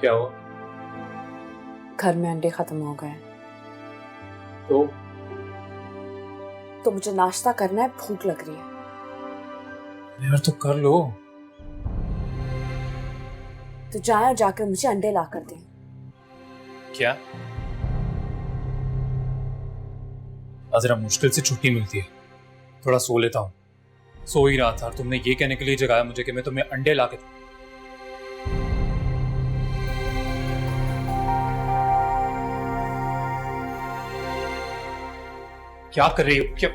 क्या हुआ? घर में अंडे खत्म हो गए तो मुझे नाश्ता करना है, भूख लग रही है। यार तो कर लो। तो जाए और जाकर मुझे अंडे ला कर दे। क्या? जरा मुश्किल से छुट्टी मिलती है, थोड़ा सो लेता हूँ। सो ही रहा था और तुमने ये कहने के लिए जगाया मुझे कि मैं तुम्हें अंडे ला के दूं। क्या कर रही हो? क्या?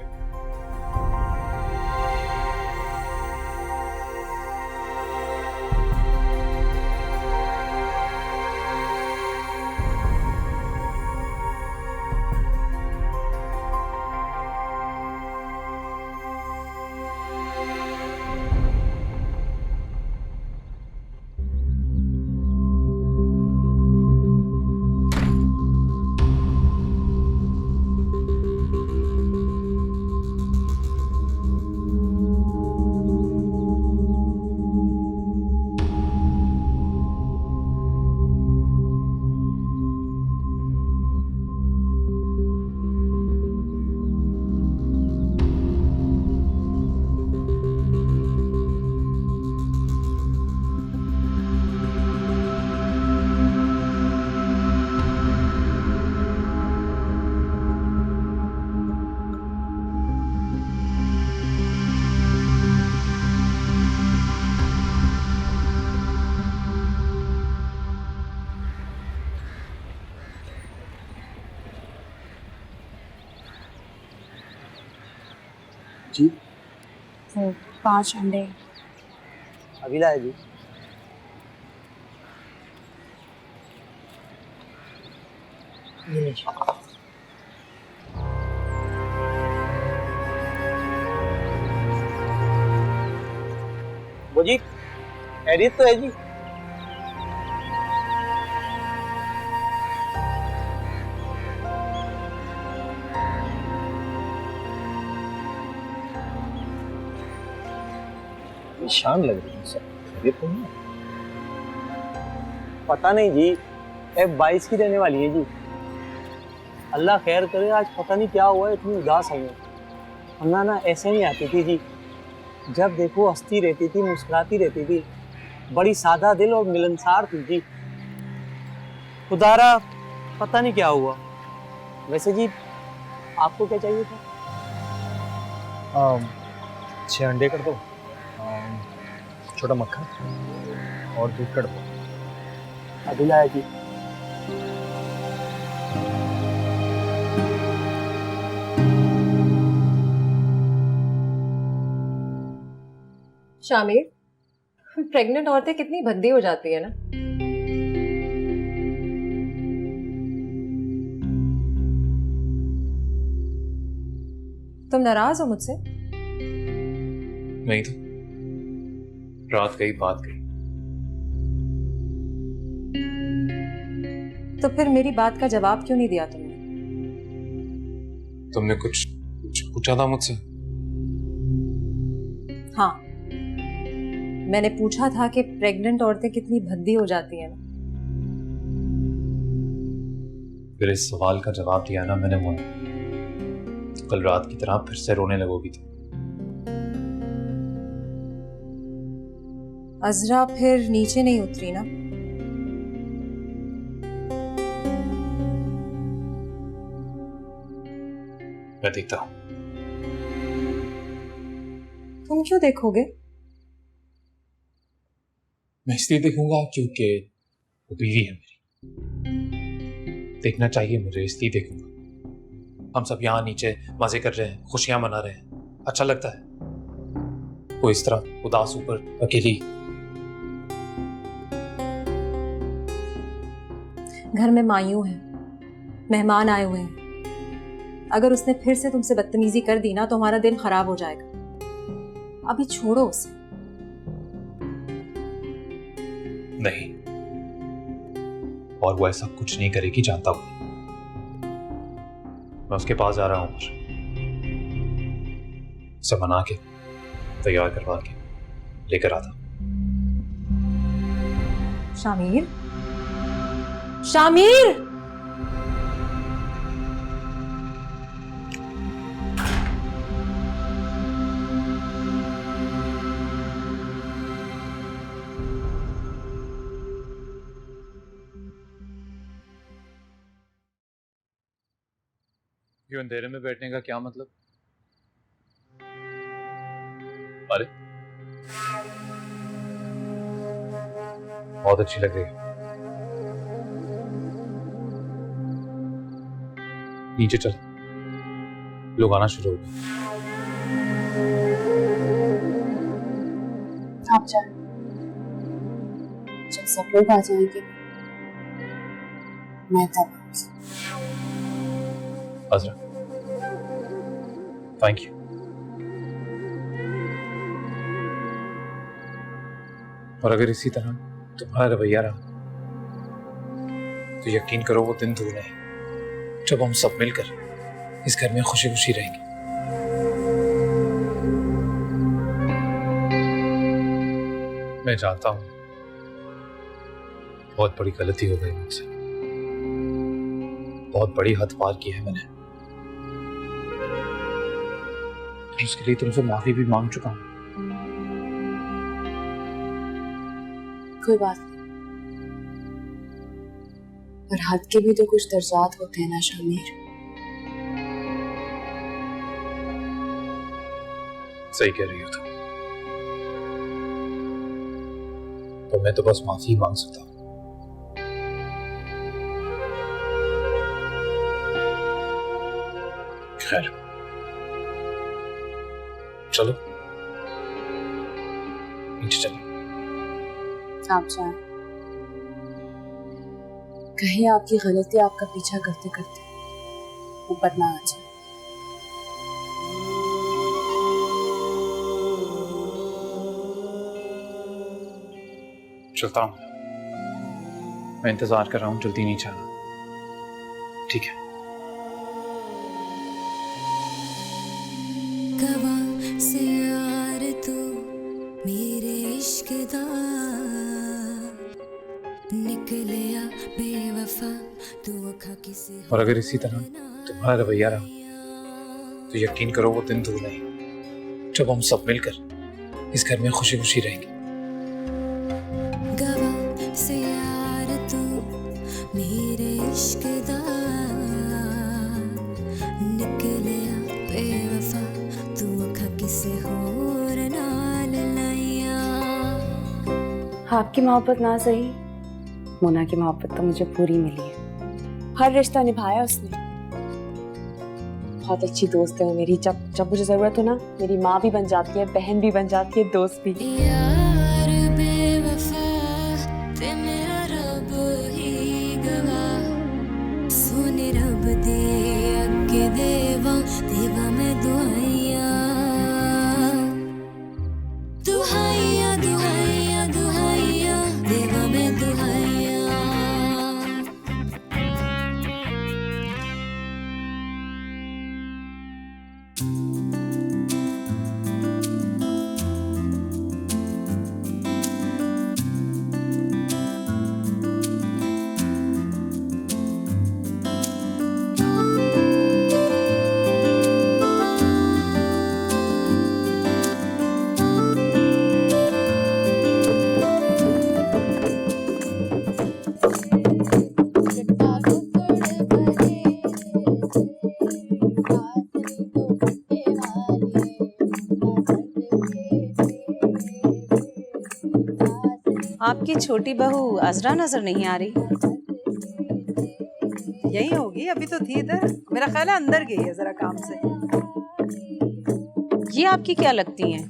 जी वो 5 अंडे अभी लाए जी। ये लीजिए। वो जी खैरियत तो है जी? शाम लग रही है सर, खैरियत तो नहीं है? पता नहीं जी, F22 की रहने वाली है जी। अल्लाह खैर करे, आज पता नहीं क्या हुआ है, इतनी उदास आई है। वरना ना ऐसे नहीं आती थी जी, जब देखो हंसती रहती थी, मुस्कुराती रहती थी, बड़ी सादा दिल और मिलनसार थी जी। खुदारा पता नहीं क्या हुआ। वैसे जी आपको क्या चाहिए था? 6 अंडे कर दो, छोटा मक्खन और दूध कर दो। अभी लाया जी। शामिर, प्रेग्नेंट औरतें कितनी भद्दी हो जाती है ना। तुम नाराज हो मुझसे? नहीं तो रात गई बात गई। तो फिर मेरी बात का जवाब क्यों नहीं दिया तुमने? तुमने कुछ पूछा था मुझसे? हाँ, मैंने पूछा था कि प्रेग्नेंट औरतें कितनी भद्दी हो जाती हैं ना। फिर इस सवाल का जवाब दिया ना मैंने, वो कल रात की तरह फिर से रोने लगोगी तुम। अजरा फिर नीचे नहीं उतरी ना? मैं देखता हूं। तुम क्यों देखोगे? मैं इसलिए देखूंगा क्योंकि वो बीवी है मेरी। देखना चाहिए मुझे, इसलिए देखूंगा। हम सब यहाँ नीचे मजे कर रहे हैं, खुशियां मना रहे हैं, अच्छा लगता है। वो इस तरह उदास ऊपर अकेली। घर में मायूं है, मेहमान आए हुए हैं। अगर उसने फिर से तुमसे बदतमीजी कर दी ना तो हमारा दिन खराब हो जाएगा। अभी छोड़ो उसे। नहीं, और वो ऐसा कुछ नहीं करेगी, जानता हूं। मैं उसके पास जा रहा हूं, उसे मना के तैयार करवा के लेकर आता। शामिर, शामिर, यूं अंधेरे में बैठने का क्या मतलब? अरे बहुत अच्छी लग रही है। नीचे चल, लोग आना शुरू हो गए। आप जाए, जब सब लोग आ जाएंगे मैं तब अजरा, थैंक यू। और अगर इसी तरह तुम्हारा रवैया रहा तो यकीन करो वो दिन दूर नहीं जब हम सब मिलकर इस घर में खुशी खुशी रहेंगे। मैं जानता हूं बहुत बड़ी गलती हो गई मुझसे, बहुत बड़ी हद पार की है मैंने, उसके लिए तुमसे माफी भी मांग चुका हूं। कोई बात नहीं, पर हद के भी तो कुछ दर्जात होते हैं ना शामिर। सही कह रही हो तुम, तो मैं तो बस माफी मांग सकता हूं। खैर चलो नीचे चलो। आप जाएं, कहीं आपकी गलती आपका पीछा करते करते ऊपर ना आ जाए। चलता हूं, मैं इंतजार कर रहा हूं, जल्दी नीचे आना, ठीक है? से यार तू मेरे इश्क दा निकलिया बेवफा तू अखा किसी। और अगर इसी तरह तुम्हारा रवैया रहा तो यकीन करो वो दिन दूर नहीं जब हम सब मिलकर इस घर में खुशी खुशी रहेंगे। गवा से यार तू मेरे इश्क दा निकलिया बेवफा तू अखा किसी होर नाल लाया। आपकी मोहब्बत ना सही, मोना की मोहब्बत तो मुझे पूरी मिली है। हर रिश्ता निभाया उसने। बहुत अच्छी दोस्त है वो मेरी, जब जब मुझे जरूरत हो ना मेरी माँ भी बन जाती है, बहन भी बन जाती है, दोस्त भी। यार बेवफा ते मेरा रब ही गवाह, सोने रब दे अगे देवा देवा मैं दुआइया दुआइया दुआइया दुआइया देवा मैं दुआइया। आपकी छोटी बहू अजरा नजर नहीं आ रही। यही होगी, अभी तो थी इधर, मेरा ख्याल है अंदर गई है जरा काम से। ये आपकी क्या लगती हैं?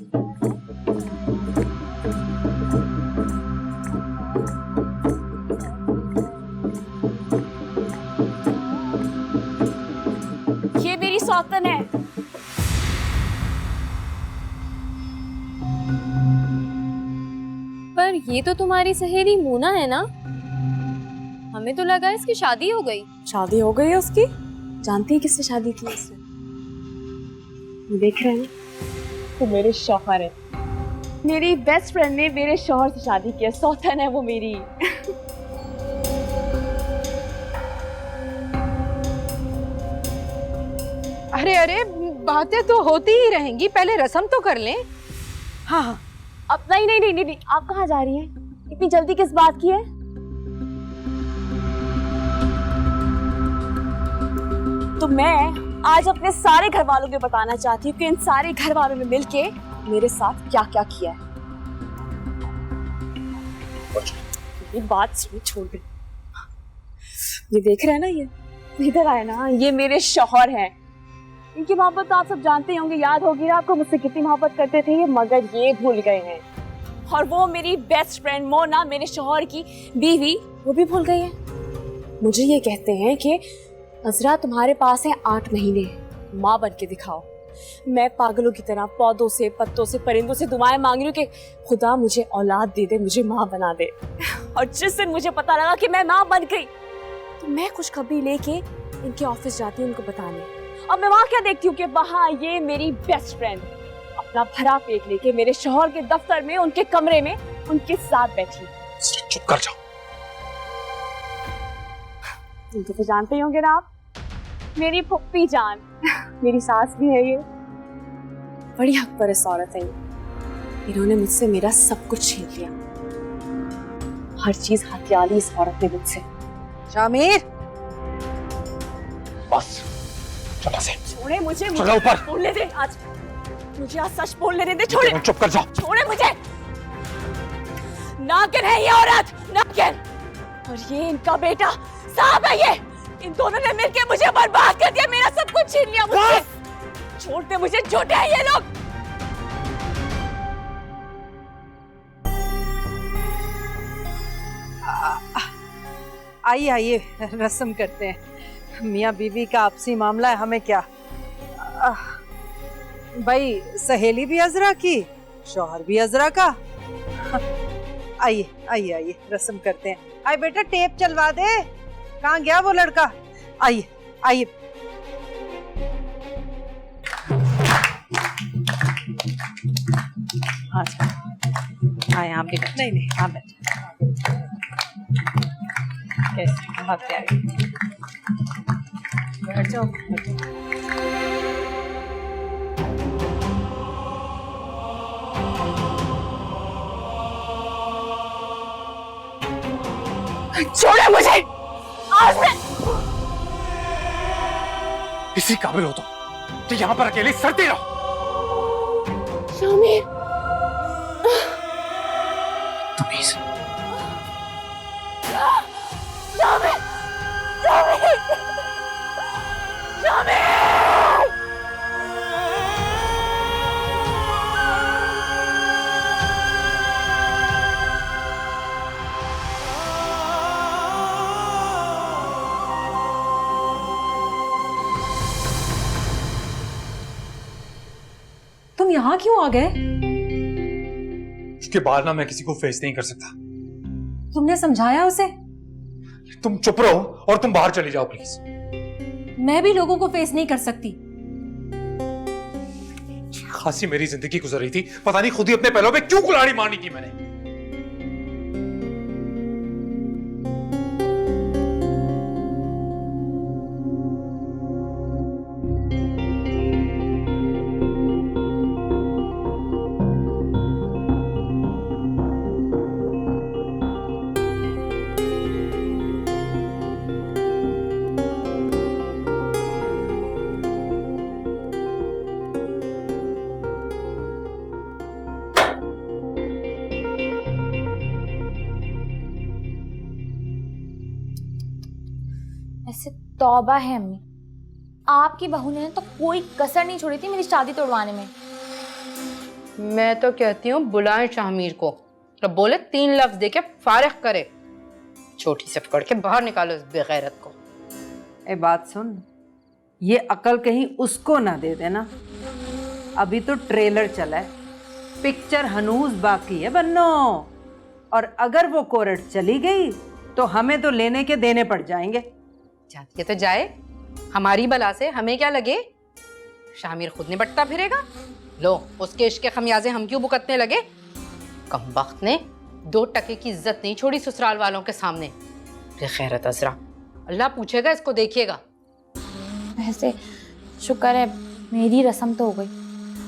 ये मेरी सौतन है। पर ये तो तुम्हारी सहेली मोना है ना? हमें तो लगा इसकी शादी हो गई। शादी हो गई है उसकी? जानती है किससे शादी की उसने? देख रहे हैं तो मेरे शौहर है, मेरी बेस्ट फ्रेंड ने मेरे शौहर से शादी की है। सौतन है वो मेरी। अरे अरे, बातें तो होती ही रहेंगी, पहले रस्म तो कर लें। हाँ हाँ। अब नहीं नहीं नहीं नहीं, आप कहाँ जा रही हैं? इतनी जल्दी किस बात की है? तो मैं आज अपने सारे घर वालों को बताना चाहती हूँ कि इन सारे घर वालों ने मिलके मेरे साथ क्या क्या किया है। ये बात सुनिए, छोड़ दे। ये देख रहे हैं ना, ये इधर आए ना, ये मेरे शौहर हैं। इनकी मोहब्बत तो आप सब जानते होंगे, याद होगी ना आपको मुझसे कितनी मोहब्बत करते थे ये, मगर ये भूल गए हैं। और वो मेरी बेस्ट फ्रेंड मोना, मेरे शौहर की बीवी, वो भी भूल गई है। मुझे ये कहते हैं कि अजरा तुम्हारे पास है 8 महीने, माँ बन के दिखाओ। मैं पागलों की तरह पौधों से, पत्तों से, परिंदों से दुआएं मांग रही हूँ कि खुदा मुझे औलाद दे दे, मुझे माँ बना दे। और जिस दिन मुझे पता लगा कि मैं माँ बन गई, तो मैं खुशखबरी लेके इनके ऑफिस जाती हूँ उनको बताने। और मैं वहाँ क्या देखती हूँ कि वहाँ ये मेरी बेस्ट फ्रेंड अपना भरा पेट लेके मेरे शौहर के दफ्तर में, उनके कमरे में उनके साथ बैठी। चुप कर जाओ। इनको तो जानते ही होंगे ना आप, मेरी फुप्पी जान, मेरी सास भी है ये। बड़ी हक परस्त औरत है ये। इन्होंने मुझसे मेरा सब कुछ छीन लिया, हर चीज हथिया ली इस औरत ने मुझसे। शामिर, बस चला से। छोड़े मुझे, चलो ऊपर। बोलने दे, आज मुझे आज सच बोलने दे। छोड़े, चुप कर जाओ। छोड़े मुझे। नागिन है ये औरत, नागिन। और ये इनका बेटा सांप है ये। इन दोनों ने मिलकर मुझे बर्बाद कर दिया, मेरा सब कुछ छीन लिया मुझसे। छोड़ दे मुझे, झूठे हैं ये लोग। आइए आइए, रस्म करते हैं। मियाँ बीवी का आपसी मामला है, हमें क्या। भाई सहेली भी अजरा की, शौहर भी अजरा का। आइए आइए आइए, रस्म करते हैं। आइए बेटा, टेप चलवा दे। कहाँ गया वो लड़का? आइए आइए। हाँ यहाँ पे नहीं नहीं, हाँ बैठ। कैसे भागते आए? बैठ जाओ। छोड़े मुझे, आज मैं इसी काबिल हो तो यहाँ पर अकेले सड़ते रहो। शामिर, तमीज। शामिर, शामिर, शामिर। तुम यहाँ क्यों आ गए? उसके बाद ना मैं किसी को फेस नहीं कर सकता। तुमने समझाया उसे? तुम चुप रहो और तुम बाहर चली जाओ प्लीज। मैं भी लोगों को फेस नहीं कर सकती। खासी मेरी जिंदगी गुजर रही थी, पता नहीं खुद ही अपने पैरों पे क्यों कुल्हाड़ी मारनी थी मैंने। ऐसे तौबा है अम्मी, आपकी बहू ने तो कोई कसर नहीं छोड़ी थी मेरी शादी तोड़वाने में। मैं तो कहती हूँ बुलाएं शामिर को, तो बोले 3 लफ्ज देके फारिग करे। छोटी से पकड़ के बाहर निकालो इस बेगैरत को। ए बात सुन, ये अकल कहीं उसको ना दे देना। अभी तो ट्रेलर चला है, पिक्चर हनूज बाकी है बन्नो। और अगर वो कोरट चली गई तो हमें तो लेने के देने पड़ जाएंगे। जाती है तो जाए, हमारी बला से हमें क्या लगे। शामिर खुद निपटता फिरेगा। लो, उसके इश्क के खमियाजे हम क्यों भुगतने लगे। कमबख्त ने 2 टके की इज्जत नहीं छोड़ी ससुराल वालों के सामने। बेगैरत अजरा, अल्लाह पूछेगा इसको, देखिएगा। वैसे शुक्र है मेरी रस्म तो हो गई।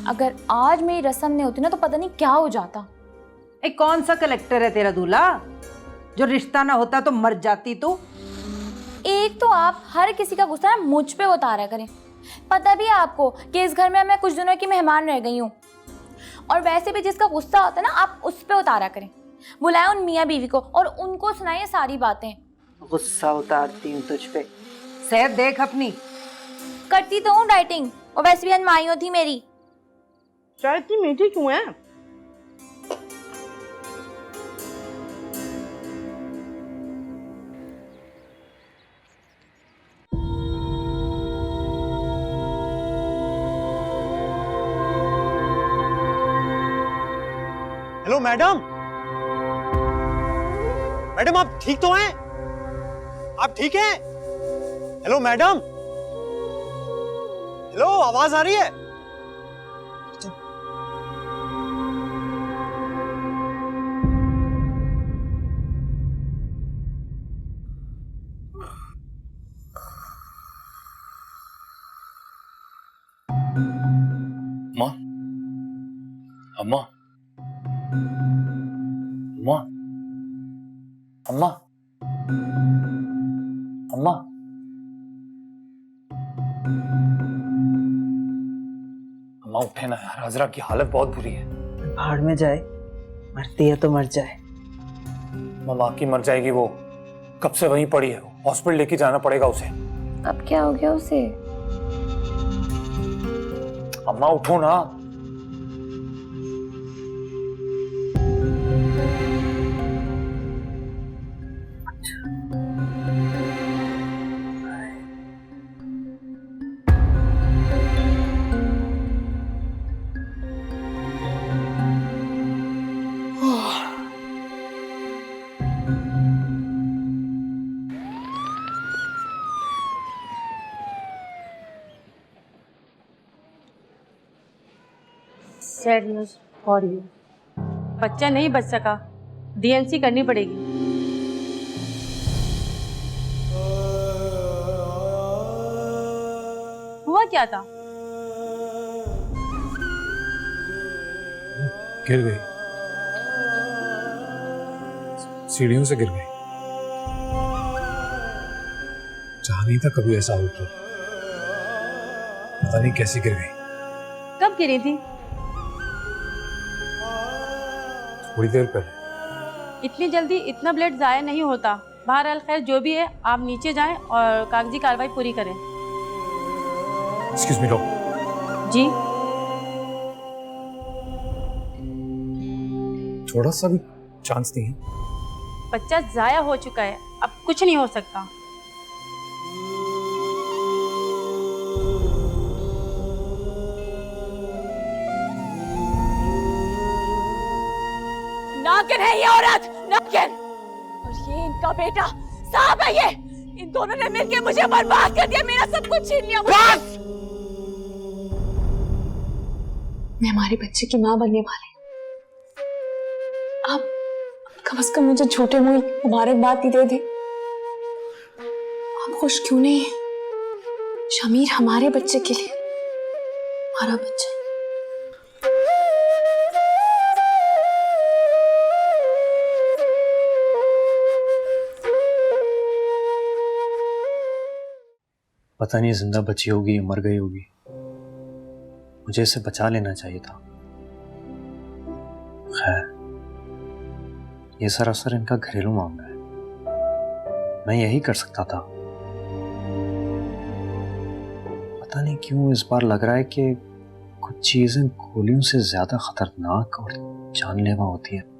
अगर आज मेरी रस्म नहीं होती ना तो पता नहीं क्या हो जाता। कौन सा कलेक्टर है तेरा दूल्हा जो रिश्ता ना होता तो मर जाती तू? एक तो आप हर किसी का गुस्सा ना मुझ पे उतारा करें। पता भी है आपको कि इस घर में मैं कुछ दिनों की मेहमान रह गई हूँ, और वैसे भी जिसका गुस्सा होता है ना आप उस पे उतारा करें। बुलाए उन मियाँ बीवी को और उनको सुनाइए सारी बातें। गुस्सा उतारती हूँ तुझ पे। सेहत देख अपनी। करती तो हूँ डाइटिंग, और वैसे भी अनमाइयों थी मेरी। चाय इतनी मीठी क्यों है? हेलो मैडम, मैडम आप ठीक तो हैं? आप ठीक हैं? हेलो मैडम, हेलो आवाज आ रही है? अम्मा, अम्मा, अम्मा, अम्मा, अम्मा, अम्मा उठे ना यार, अजरा की हालत बहुत बुरी है। भाड़ में जाए, मरती है तो मर जाए। मम्मा की मर जाएगी वो, कब से वहीं पड़ी है, हॉस्पिटल लेके जाना पड़ेगा उसे। अब क्या हो गया उसे? अम्मा उठो ना। Sad news for you. बच्चा नहीं बच सका, डीएनसी करनी पड़ेगी। हुआ क्या था? गिर गई, सीढ़ियों से गिर गई। चाह नहीं था कभी ऐसा हो, तो पता नहीं कैसे गिर गई। कब गिरी थी? थोड़ी देर पहले। इतनी जल्दी इतना ब्लड जाया नहीं होता। बहरहाल खैर जो भी है, आप नीचे जाएं और कागजी कार्रवाई पूरी करें। Excuse me doctor. जी थोड़ा सा भी चांस नहीं है? बच्चा जाया हो चुका है, अब कुछ नहीं हो सकता। नागिन है ये औरत, नागिन। और ये इनका बेटा सांप है। ये इन दोनों ने मिलकर मुझे बर्बाद कर दिया, मेरा सब कुछ छीन लिया। बस! मैं हमारे बच्चे की माँ बनने वाली। आप कम से कम मुझे छोटे मुंह मुबारकबाद ही दे दे। आप खुश क्यों नहीं है? शमीर हमारे बच्चे के लिए, हमारा बच्चा। पता नहीं जिंदा बची होगी या मर गई होगी। मुझे इसे बचा लेना चाहिए था। खैर, ये सरासर इनका घरेलू मामला है, मैं यही कर सकता था। पता नहीं क्यों इस बार लग रहा है कि कुछ चीजें गोलियों से ज्यादा खतरनाक और जानलेवा होती है।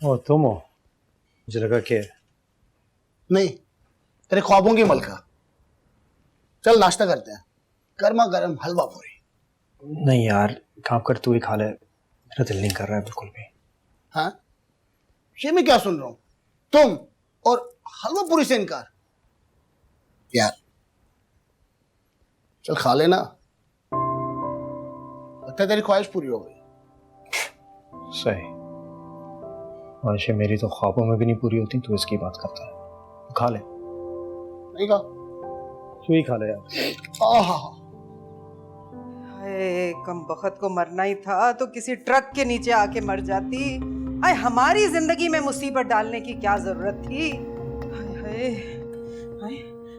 ओ तुम हो? मुझे लगा कि नहीं, तेरे ख्वाबों की मलका। चल नाश्ता करते हैं, गर्मा गर्म हलवा पूरी। नहीं यार, काम कर, तू ही खा ले, मेरा दिल नहीं कर रहा है बिल्कुल भी। हाँ, ये मैं क्या सुन रहा हूँ? तुम और हलवा पूरी से इनकार? यार चल खा लेना, लगता है तेरी ख्वाहिश पूरी हो गई। सही, ख्वाहिशें मेरी तो ख्वाबों में भी नहीं पूरी होती, तो इसकी बात करता है। खा ले। नहीं खा, तू ही खा ले यार। हाय, कम बखत को मरना ही था तो किसी ट्रक के नीचे आके मर जाती। हाय, हमारी जिंदगी में मुसीबत डालने की क्या जरूरत थी। हाय हाय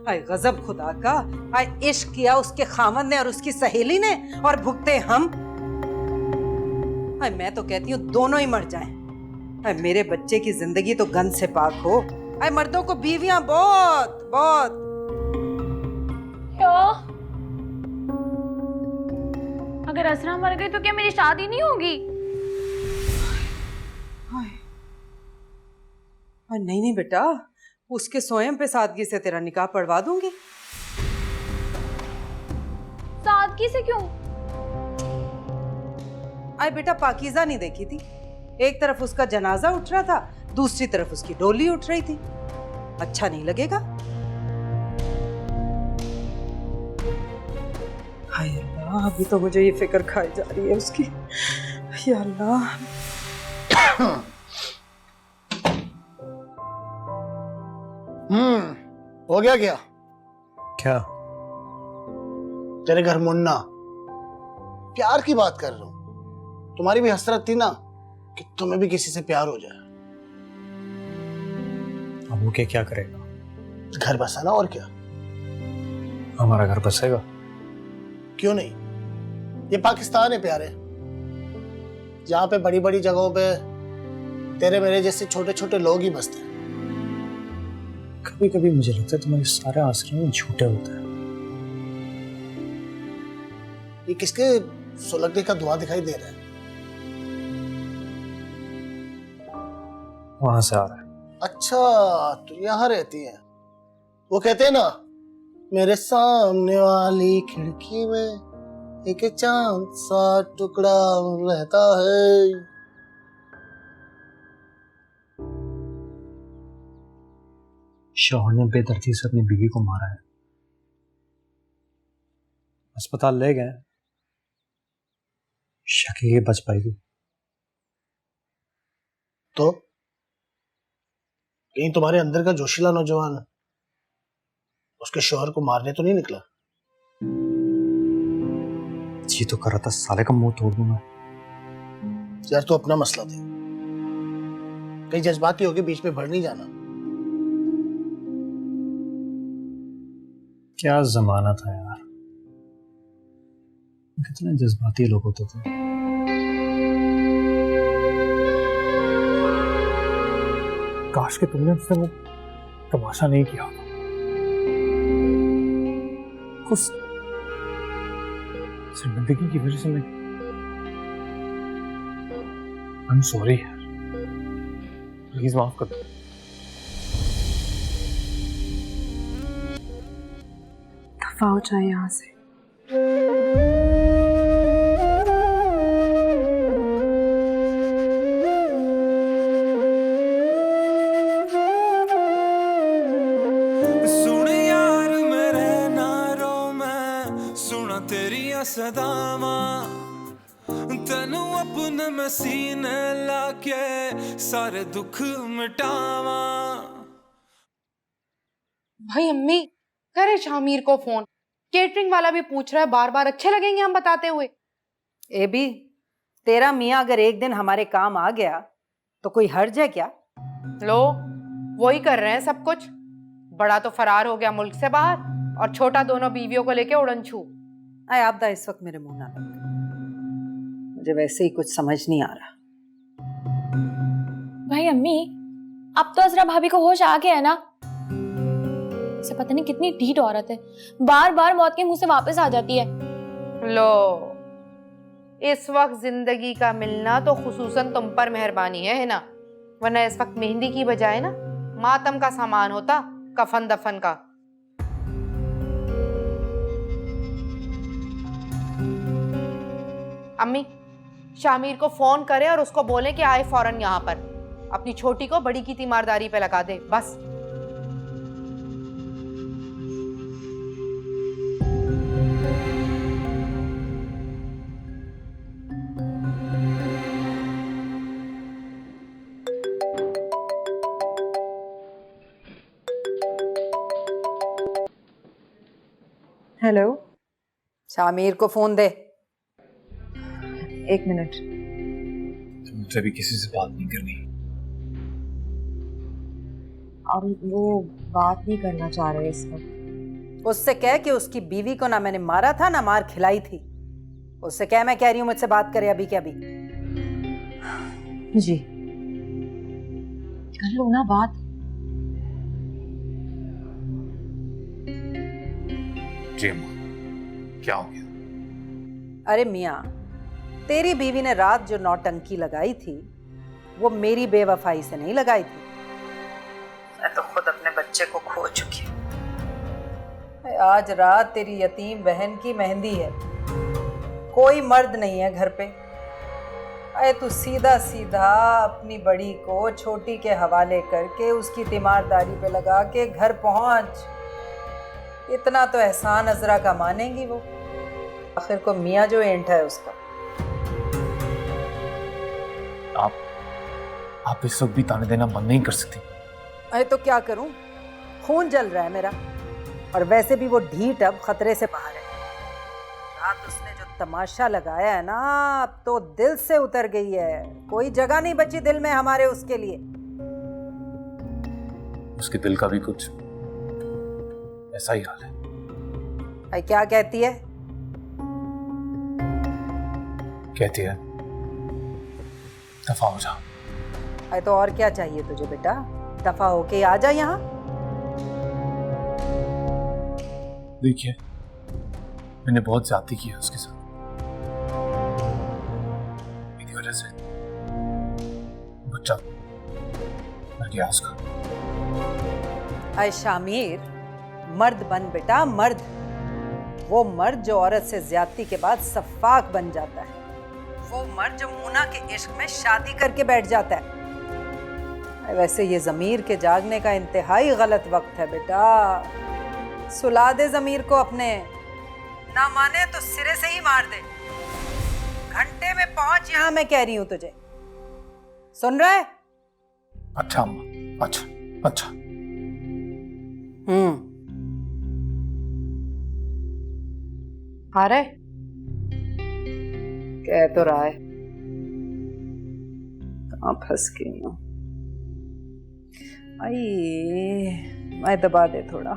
हाय, गजब खुदा का। हाय, इश्क किया उसके खामन ने और उसकी सहेली ने, और भुगते हम। हाय, मैं तो कहती हूँ दोनों ही मर जाएं। हाय, मेरे बच्चे की जिंदगी तो गंद से पाक हो। हाय, मर्दों को बीवियां बहुत बहुत। क्या? अगर असरा मर गई तो क्या मेरी शादी नहीं होगी? हाय, नहीं नहीं बेटा, उसके स्वयं पे सादगी से तेरा निकाह पढ़वा दूंगी। सादगी से क्यों? आए बेटा, पाकीज़ा नहीं देखी थी? एक तरफ उसका जनाजा उठ रहा था, दूसरी तरफ उसकी डोली उठ रही थी। अच्छा नहीं लगेगा? हाय अल्लाह, अभी तो मुझे ये फिक्र खाई जा रही है उसकी। या अल्लाह। हो गया क्या? क्या? तेरे घर मुन्ना। प्यार की बात कर रहा हूं। तुम्हारी भी हसरत थी ना कि तुम्हें भी किसी से प्यार हो जाए। अब वो क्या करेगा? घर बसाना, और क्या। हमारा घर बसेगा? क्यों नहीं? ये पाकिस्तान है प्यारे, जहां पे बड़ी बड़ी जगहों पे तेरे मेरे जैसे छोटे छोटे लोग ही बसते हैं। कभी कभी मुझे लगता है तुम्हारे सारे आसरे में झूठे होते हैं। ये किसके सुलगने का धुआं दिखाई दे रहा है? वहां से आ रहा है। अच्छा, तो यहाँ रहती है। वो कहते हैं ना, मेरे सामने वाली खिड़की में एक चांद सा टुकड़ा रहता है। शौहर ने बेदर्दी से अपनी बीवी को मारा है। अस्पताल ले गए, शक है ये बच पाएगी। तो कहीं तुम्हारे अंदर का जोशीला नौजवान उसके शौहर को मारने तो नहीं निकला? जी तो कर रहा था साले का मुंह तोड़ दूं मैं। यार, तो अपना मसला थे, कहीं जज्बाती होके बीच में भर नहीं जाना। क्या जमाना था यार, कितने जज्बाती लोग होते थे। काश कि तुमने उससे वो तमाशा नहीं किया होता। कुछ जिंदगी की वजह से मैं आई एम सॉरी यार, प्लीज माफ कर दो। दफा हो जाए यहाँ से। सुन यार मेरे नारों में सुना तेरिया सदावा, तेनू अपने में सीने लाके सारे दुख मिटावा। भाई अम्मी करे शामिर को फोन, केटरिंग वाला भी पूछ रहा है बार बार, अच्छे लगेंगे हम बताते हुए। ए भी, तेरा मियाँ अगर एक दिन हमारे काम आ गया तो कोई हर्ज है क्या? लो वही कर रहे हैं सब कुछ। बड़ा तो फरार हो गया मुल्क से बाहर, और छोटा दोनों बीवियों को लेके उड़न छू। आए आपदा, इस वक्त मेरे मुंह ना लग, मुझे वैसे ही कुछ समझ नहीं आ रहा। भाई अम्मी, अब तो असरा भाभी को होश आ गया है ना? से पता नहीं कितनी ढीठ औरत है, बार बार मौत के मुंह से वापस आ जाती है। लो, इस वक्त जिंदगी का मिलना तो खुसूसन तुम पर मेहरबानी है ना, वरना इस वक्त मेहंदी की बजाय ना मातम का सामान होता, कफन दफन का। अम्मी, शामिर को फोन करें और उसको बोलें कि आए फौरन यहाँ पर, अपनी छोटी को बड़ी की तीमारदारी पे लगा दे बस। हेलो, शामिर को फोन दे। 1 मिनट। मुझे भी किसी से बात नहीं करनी। अब वो बात नहीं करना चाह रहे इस वक्त। उससे कह कि उसकी बीवी को ना मैंने मारा था ना मार खिलाई थी। उससे कह मैं कह रही हूँ मुझसे बात करे अभी के अभी। जी कर लो ना बात। जी अम्मा, क्या हो गया? अरे मियाँ, तेरी बीवी ने रात जो नौटंकी लगाई थी वो मेरी बेवफाई से नहीं लगाई थी। मैं तो खुद अपने बच्चे को खो चुकी हूँ। आज रात तेरी यतीम बहन की मेहंदी है, कोई मर्द नहीं है घर पे। अरे तू सीधा सीधा अपनी बड़ी को छोटी के हवाले करके उसकी तीमारदारी पे लगा के घर पहुंच। इतना तो एहसान अजरा का मानेंगी वो। आखिर को मियाँ जो एंट है उसका। आप इस वक्त भी ताने देना बंद नहीं कर सकती। अरे तो क्या करूं, खून जल रहा है मेरा। और वैसे भी वो ढीठ अब खतरे से बाहर है। रात उसने जो तमाशा लगाया है ना, अब तो दिल से उतर गई है। कोई जगह नहीं बची दिल में हमारे उसके लिए। उसके दिल का भी कुछ ऐसा ही हाल है। अरे क्या कहती है? कहती है दफा हो जा। अरे तो और क्या चाहिए तुझे बेटा? दफा होके आ जा यहाँ। देखिए, मैंने बहुत ज्यादती की है उसके साथ। मेरी वजह से बच्चा मर गया उसका। अरे शामिर, मर्द बन बेटा, मर्द। वो मर्द जो औरत से ज्यादती के बाद सफाक बन जाता है। वो मर्द जो मुना के इश्क में शादी करके बैठ जाता है। वैसे ये ज़मीर के जागने का इंतहाई गलत वक्त है बेटा। सुला दे ज़मीर को अपने। ना माने तो सिरे से ही मार दे। घंटे में पहुंच यहां, मैं कह रही हूं तुझे। सुन रहा है? अच्छा अम्मा, अच्छा। आ रहा है? कह तो रहा है। कहाँ फंस गई हूँ? आई, मैं दबा दे थोड़ा।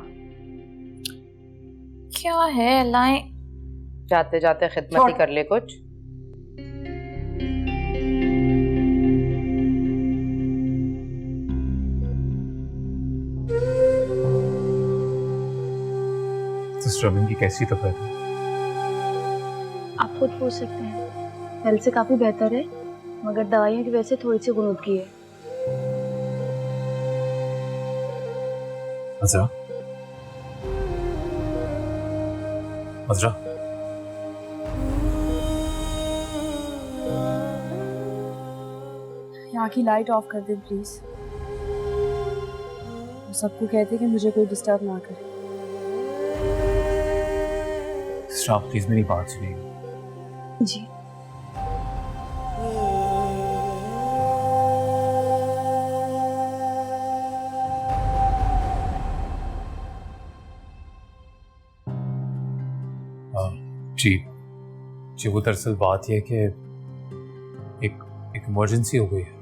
क्या है लाएं? जाते जाते खिदमत ही कर ले कुछ। सिस्टर अमीन की कैसी तबीयत है? आप खुद पूछ सकते हैं। पहले से काफी बेहतर है, मगर दवाइयों की वजह से थोड़ी सी गुनूदगी है। अज़रा, अज़रा, यहाँ की लाइट ऑफ कर दे प्लीज। सबको कहते कि मुझे कोई डिस्टर्ब ना करे। सिस्टर आप प्लीज मेरी बात सुनिए। जी जी जी, वो दरअसल बात यह है कि एक इमरजेंसी हो गई है,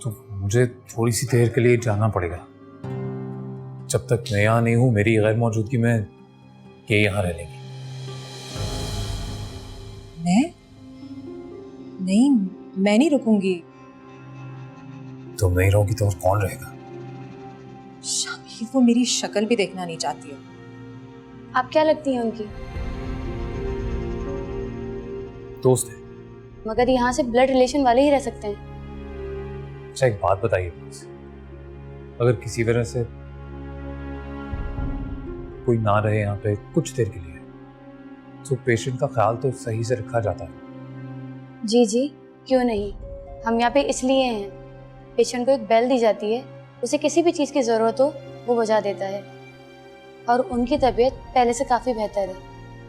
तो मुझे थोड़ी सी देर के लिए जाना पड़ेगा। जब तक मैं यहाँ नहीं हूँ, मेरी गैर मौजूदगी में ये यहाँ रह लेंगी। मैं नहीं रुकूंगी। तुम नहीं रहोगी तो और कौन रहेगा? शामिर, वो मेरी शक्ल भी देखना नहीं चाहती है। आप क्या लगती हैं उनकी? दोस्त है। मगर यहाँ से ब्लड रिलेशन वाले ही रह सकते हैं। अच्छा एक बात बताइए प्लीज, अगर किसी वजह से कोई ना रहे यहाँ पे कुछ देर के लिए, तो पेशेंट का ख्याल तो सही से रखा जाता है। जी जी, क्यों नहीं। हम यहाँ पे इसलिए हैं। पेशेंट को एक बेल दी जाती है, उसे किसी भी चीज़ की ज़रूरत हो वो बजा देता है। और उनकी तबीयत पहले से काफ़ी बेहतर है।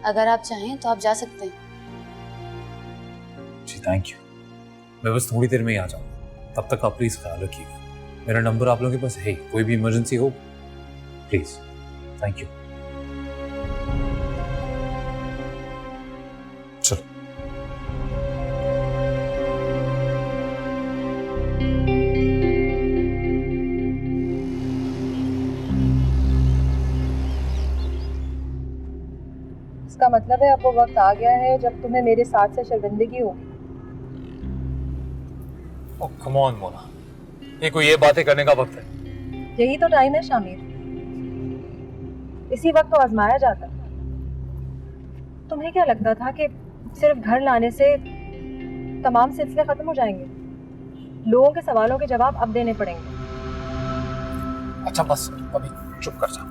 अगर आप चाहें तो आप जा सकते हैं। जी थैंक यू, मैं बस थोड़ी देर में ही आ जाऊँगा। तब तक आप प्लीज़ ख्याल रखिएगा। मेरा नंबर आप लोगों के पास है ही, कोई भी इमरजेंसी हो प्लीज़। Thank you. इसका मतलब है अब वो वक्त आ गया है जब तुम्हें मेरे साथ से शर्मिंदगी होगी। ओह कम ऑन मोना, ये कोई ये बातें करने का वक्त है? यही तो टाइम है शामिर, इसी वक्त तो आजमाया जाता। तुम्हें क्या लगता था कि सिर्फ घर लाने से तमाम सिलसिले खत्म हो जाएंगे? लोगों के सवालों के जवाब अब देने पड़ेंगे। अच्छा बस अभी चुप कर जा।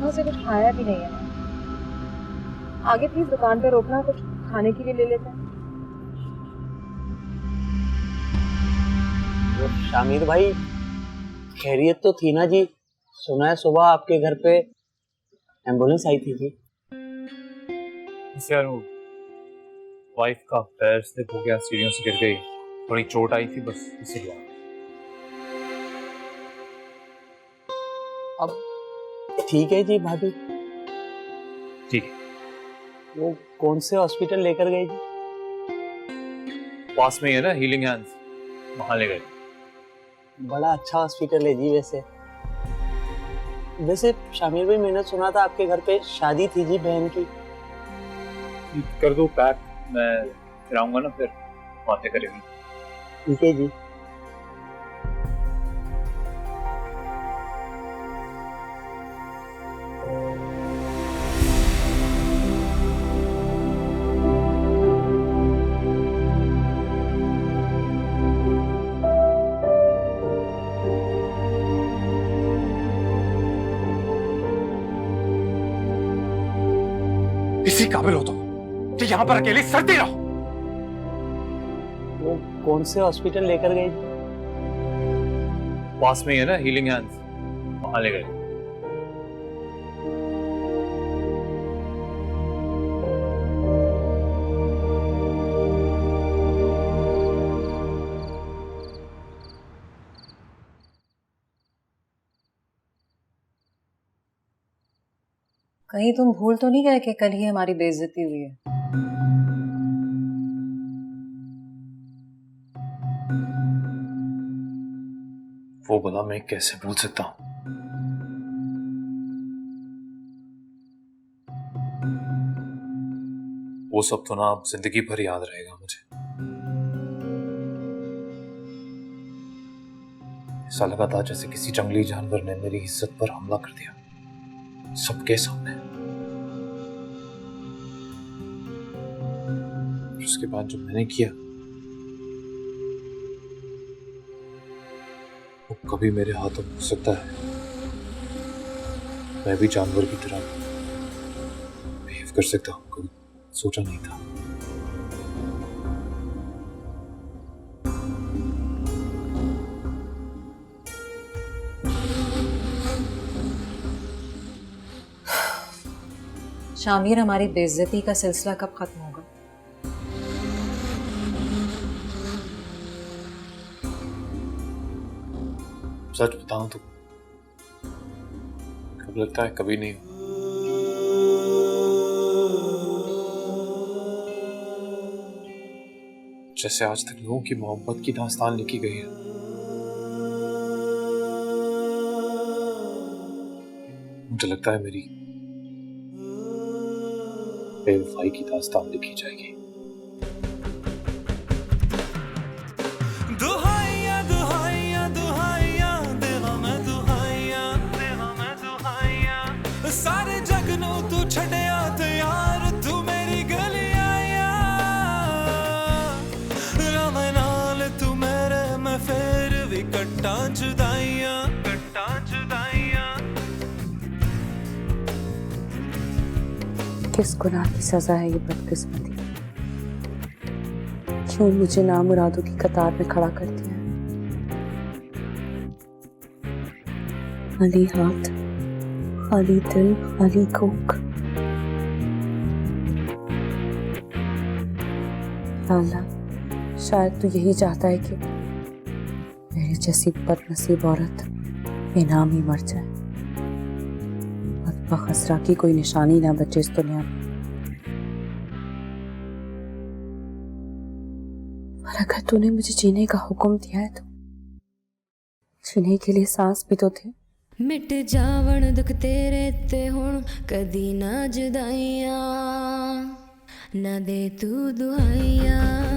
सुबह से कुछ खाया भी नहीं है। आगे प्लीज दुकान पे रोकना, कुछ खाने के लिए ले लेते हैं। वो शामिर भाई, खैरियत तो थी ना जी? सुना है सुबह आपके घर पे एम्बुलेंस आई थी जी। वाइफ का पैर स्लिप हो गया, सीढ़ियों से गिर गई, थोड़ी चोट आई थी बस, इसीलिए। अब ठीक है जी भाभी? ठीक है। वो कौन से हॉस्पिटल लेकर गए जी? पास में ही है ना हीलिंग हैंड्स, वहां ले गए। बड़ा अच्छा हॉस्पिटल है जी। वैसे शामिर भाई, मैंने सुना था आपके घर पे शादी थी जी बहन की। कर दो पैक, मैं फिर आऊंगा ना, फिर बातें करेंगे। ठीक है जी। इसी काबिल हो तो कि यहाँ पर अकेले सरती रहो। वो कौन से हॉस्पिटल लेकर गए जी? पास में ही है ना हीलिंग हैंड्स, वहां ले गए। कहीं तुम भूल तो नहीं गए कि कल ही हमारी बेइज्जती हुई है? वो भला मैं कैसे भूल सकता हूं? वो सब तो ना अब जिंदगी भर याद रहेगा मुझे। ऐसा लगा था जैसे किसी जंगली जानवर ने मेरी इज्जत पर हमला कर दिया, सबके सामने। उसके बाद जो मैंने किया वो कभी मेरे हाथों में हो सकता है मैं भी जानवर की तरह बिहेव कर सकता हूं, कभी सोचा नहीं था। शामिर, हमारी बेइज्जती का सिलसिला कब खत्म होगा? सच बताऊं तो कब लगता है कभी नहीं। जैसे आज तक लोगों की मोहब्बत की दास्तान लिखी गई है, मुझे लगता है मेरी बेवफाई की दास्तान लिखी जाएगी। दुहाइयां दुहाइयां दुहाइयां देवा मैं दुहाइयां, सारे जग नू तू छड़िया ते यार तू मेरी गली आया। रम नाल तू मेरे, मैं फिर भी कट्टा जुदाइयां। किस गुनाह की सजा है ये बदकिस्मती? क्यों मुझे नामुरादों की कतार में खड़ा कर दिया? खाली हाथ, खाली दिल, खाली कोख। अल्लाह, शायद तू यही चाहता है कि मेरी जैसी बदनसीब औरत बेनाम ही मर जाए, खसरा की कोई निशानी ना बचे इस दुनिया में। और अगर तूने मुझे जीने का हुक्म दिया है तो जीने के लिए सांस भी तो थे। मिट जावण दुख तेरे ते हुण कदी ना जुदाइयां ना दे तू दुआइयां